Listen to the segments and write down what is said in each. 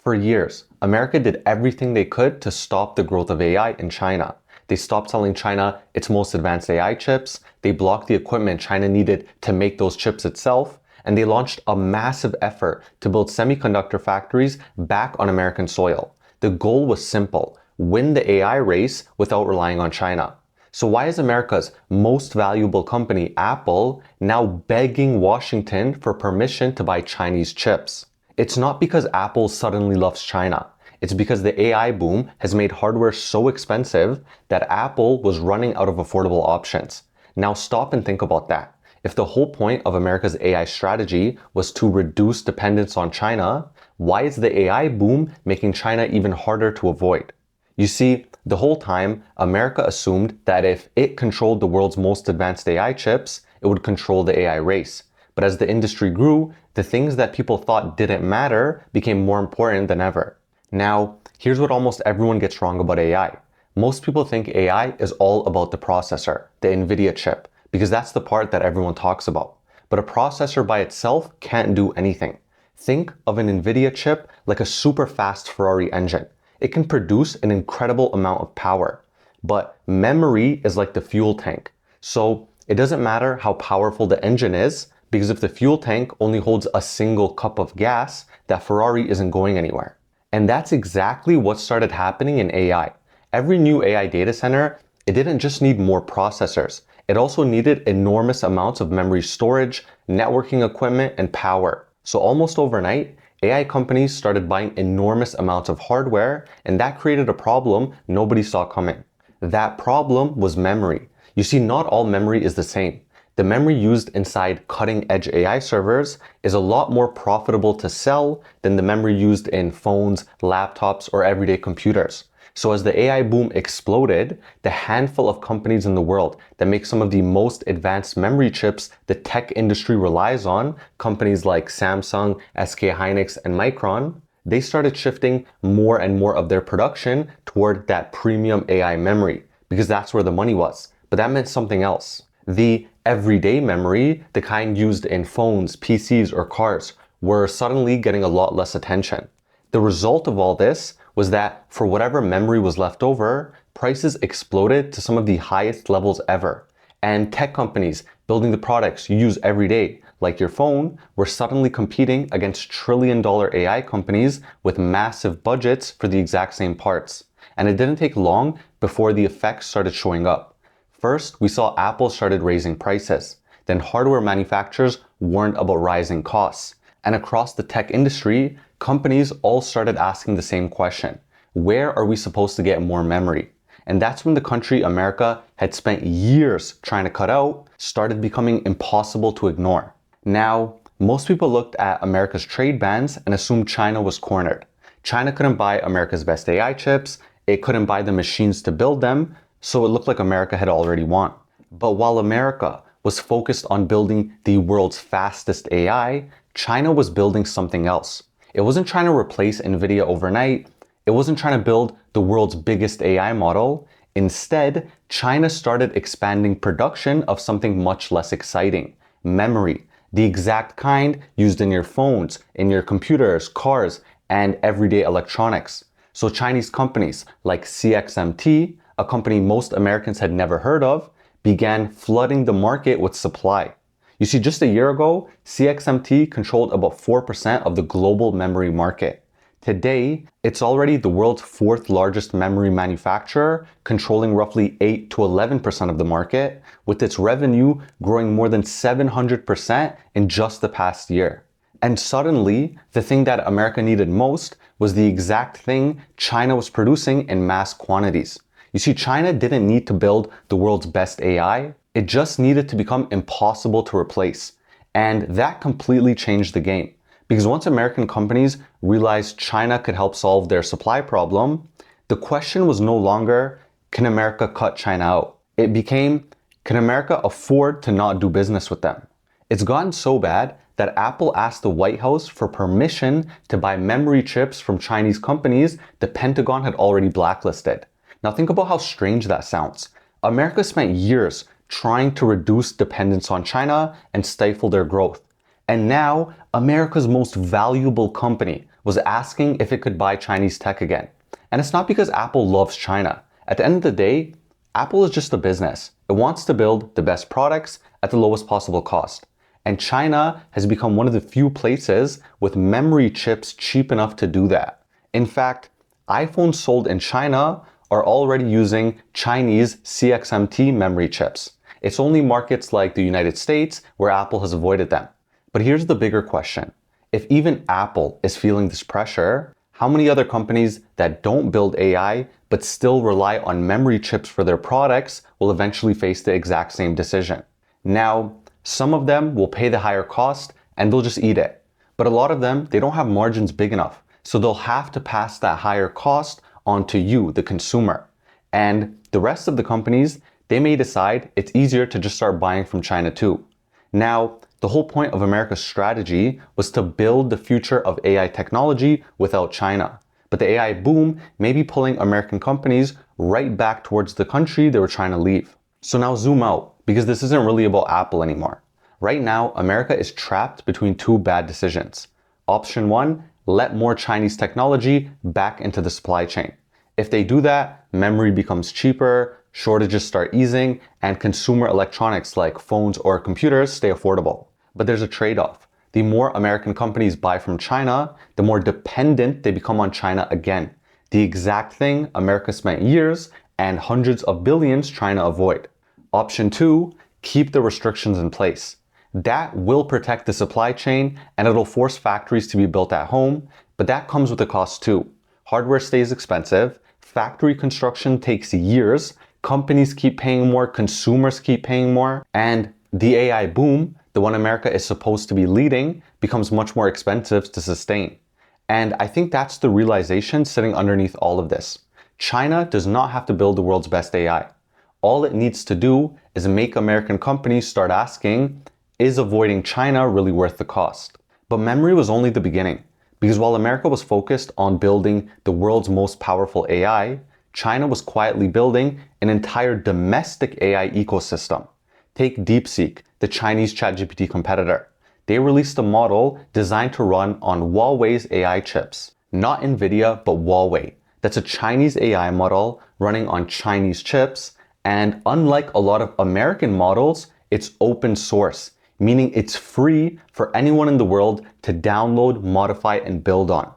For years, America did everything they could to stop the growth of AI in China. They stopped selling China its most advanced AI chips, they blocked the equipment China needed to make those chips itself, and they launched a massive effort to build semiconductor factories back on American soil. The goal was simple: win the AI race without relying on China. So why is America's most valuable company, Apple, now begging Washington for permission to buy Chinese chips? It's not because Apple suddenly loves China. It's because the AI boom has made hardware so expensive that Apple was running out of affordable options. Now stop and think about that. If the whole point of America's AI strategy was to reduce dependence on China, why is the AI boom making China even harder to avoid? You see, the whole time, America assumed that if it controlled the world's most advanced AI chips, it would control the AI race. But as the industry grew, the things that people thought didn't matter became more important than ever. Now, here's what almost everyone gets wrong about AI. Most people think AI is all about the processor, the NVIDIA chip, because that's the part that everyone talks about. But a processor by itself can't do anything. Think of an NVIDIA chip like a super fast Ferrari engine. It can produce an incredible amount of power. But memory is like the fuel tank. So it doesn't matter how powerful the engine is, because if the fuel tank only holds a single cup of gas, that Ferrari isn't going anywhere. And that's exactly what started happening in AI. Every new AI data center, it didn't just need more processors. It also needed enormous amounts of memory storage, networking equipment, and power. So almost overnight, AI companies started buying enormous amounts of hardware, and that created a problem nobody saw coming. That problem was memory. You see, not all memory is the same. The memory used inside cutting-edge AI servers is a lot more profitable to sell than the memory used in phones, laptops, or everyday computers. So as the AI boom exploded, the handful of companies in the world that make some of the most advanced memory chips the tech industry relies on, companies like Samsung, SK Hynix, and Micron, they started shifting more and more of their production toward that premium AI memory, because that's where the money was. But that meant something else. The everyday memory, the kind used in phones, PCs, or cars, were suddenly getting a lot less attention. The result of all this was that for whatever memory was left over, prices exploded to some of the highest levels ever. And tech companies building the products you use every day, like your phone, were suddenly competing against trillion-dollar AI companies with massive budgets for the exact same parts. And it didn't take long before the effects started showing up. First, we saw Apple started raising prices. Then hardware manufacturers warned about rising costs. And across the tech industry, companies all started asking the same question: where are we supposed to get more memory? And that's when the country America had spent years trying to cut out started becoming impossible to ignore. Now, most people looked at America's trade bans and assumed China was cornered. China couldn't buy America's best AI chips, it couldn't buy the machines to build them, so it looked like America had already won. But while America was focused on building the world's fastest AI, China was building something else. It wasn't trying to replace NVIDIA overnight. It wasn't trying to build the world's biggest AI model. Instead, China started expanding production of something much less exciting: memory, the exact kind used in your phones, in your computers, cars, and everyday electronics. So Chinese companies like CXMT, a company most Americans had never heard of, began flooding the market with supply. You see, just a year ago, CXMT controlled about 4% of the global memory market. Today, it's already the world's fourth largest memory manufacturer, controlling roughly 8 to 11% of the market, with its revenue growing more than 700% in just the past year. And suddenly, the thing that America needed most was the exact thing China was producing in mass quantities. You see, China didn't need to build the world's best AI, it just needed to become impossible to replace. And that completely changed the game. Because once American companies realized China could help solve their supply problem, the question was no longer, can America cut China out? It became, can America afford to not do business with them? It's gotten so bad that Apple asked the White House for permission to buy memory chips from Chinese companies the Pentagon had already blacklisted. Now think about how strange that sounds. America spent years trying to reduce dependence on China and stifle their growth. And now, America's most valuable company, was asking if it could buy Chinese tech again. And it's not because Apple loves China. At the end of the day, Apple is just a business. It wants to build the best products at the lowest possible cost. And China has become one of the few places with memory chips cheap enough to do that. In fact, iPhones sold in China are already using Chinese CXMT memory chips. It's only markets like the United States where Apple has avoided them. But here's the bigger question. If even Apple is feeling this pressure, how many other companies that don't build AI but still rely on memory chips for their products will eventually face the exact same decision? Now, some of them will pay the higher cost and they'll just eat it. But a lot of them, they don't have margins big enough. So they'll have to pass that higher cost on to you, the consumer. And the rest of the companies, they may decide it's easier to just start buying from China too. Now, the whole point of America's strategy was to build the future of AI technology without China. But the AI boom may be pulling American companies right back towards the country they were trying to leave. So now zoom out, because this isn't really about Apple anymore. Right now, America is trapped between two bad decisions. Option one, let more Chinese technology back into the supply chain. If they do that, memory becomes cheaper, shortages start easing, and consumer electronics like phones or computers stay affordable. But there's a trade-off. The more American companies buy from China, the more dependent they become on China again. The exact thing America spent years and hundreds of billions trying to avoid. Option two, keep the restrictions in place. That will protect the supply chain and it'll force factories to be built at home, but that comes with a cost too. Hardware stays expensive, factory construction takes years, companies keep paying more, consumers keep paying more, and the AI boom, the one America is supposed to be leading, becomes much more expensive to sustain. And I think that's the realization sitting underneath all of this. China does not have to build the world's best AI. All it needs to do is make American companies start asking, is avoiding China really worth the cost? But memory was only the beginning, because while America was focused on building the world's most powerful AI, China was quietly building an entire domestic AI ecosystem. Take DeepSeek, the Chinese ChatGPT competitor. They released a model designed to run on Huawei's AI chips. Not NVIDIA, but Huawei. That's a Chinese AI model running on Chinese chips, and unlike a lot of American models, it's open source, meaning it's free for anyone in the world to download, modify, and build on.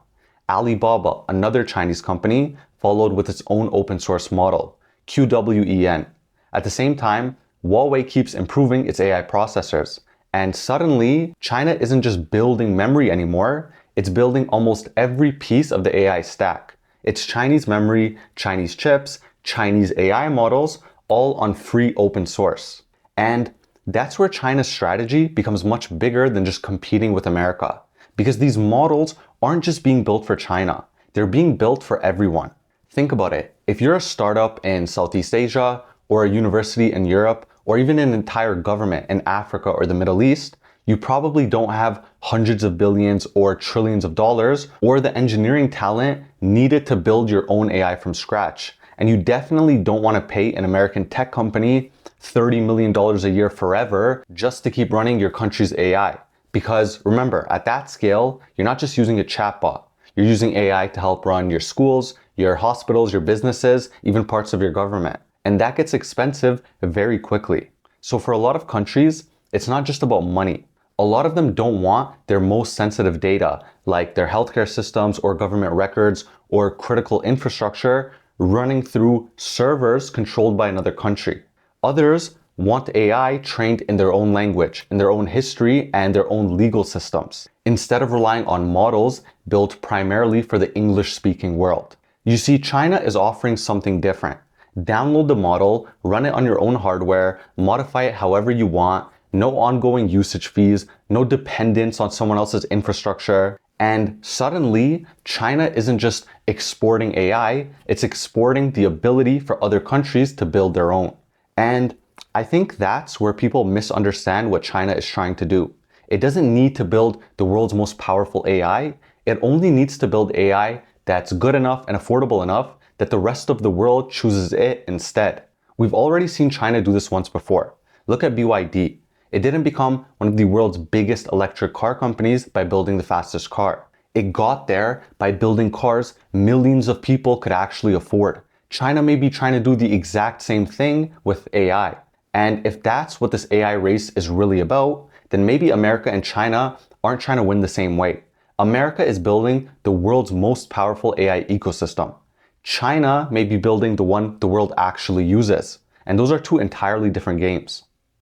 Alibaba, another Chinese company, followed with its own open source model, QWEN. At the same time, Huawei keeps improving its AI processors. And suddenly, China isn't just building memory anymore, it's building almost every piece of the AI stack. It's Chinese memory, Chinese chips, Chinese AI models, all on free open source. And that's where China's strategy becomes much bigger than just competing with America. Because these models aren't just being built for China, they're being built for everyone. Think about it. If you're a startup in Southeast Asia, or a university in Europe, or even an entire government in Africa or the Middle East, you probably don't have hundreds of billions or trillions of dollars or the engineering talent needed to build your own AI from scratch. And you definitely don't want to pay an American tech company $30 million a year forever just to keep running your country's AI. Because remember, at that scale, you're not just using a chatbot. You're using AI to help run your schools, your hospitals, your businesses, even parts of your government. And that gets expensive very quickly. So for a lot of countries, it's not just about money. A lot of them don't want their most sensitive data, like their healthcare systems or government records or critical infrastructure, running through servers controlled by another country. Others want AI trained in their own language, in their own history, and their own legal systems, instead of relying on models built primarily for the English-speaking world. You see, China is offering something different. Download the model, run it on your own hardware, modify it however you want, no ongoing usage fees, no dependence on someone else's infrastructure. And suddenly, China isn't just exporting AI, it's exporting the ability for other countries to build their own. And I think that's where people misunderstand what China is trying to do. It doesn't need to build the world's most powerful AI. It only needs to build AI that's good enough and affordable enough that the rest of the world chooses it instead. We've already seen China do this once before. Look at BYD. It didn't become one of the world's biggest electric car companies by building the fastest car. It got there by building cars millions of people could actually afford. China may be trying to do the exact same thing with AI. And if that's what this AI race is really about, then maybe America and China aren't trying to win the same way. America is building the world's most powerful AI ecosystem. China may be building the one the world actually uses. And those are two entirely different games.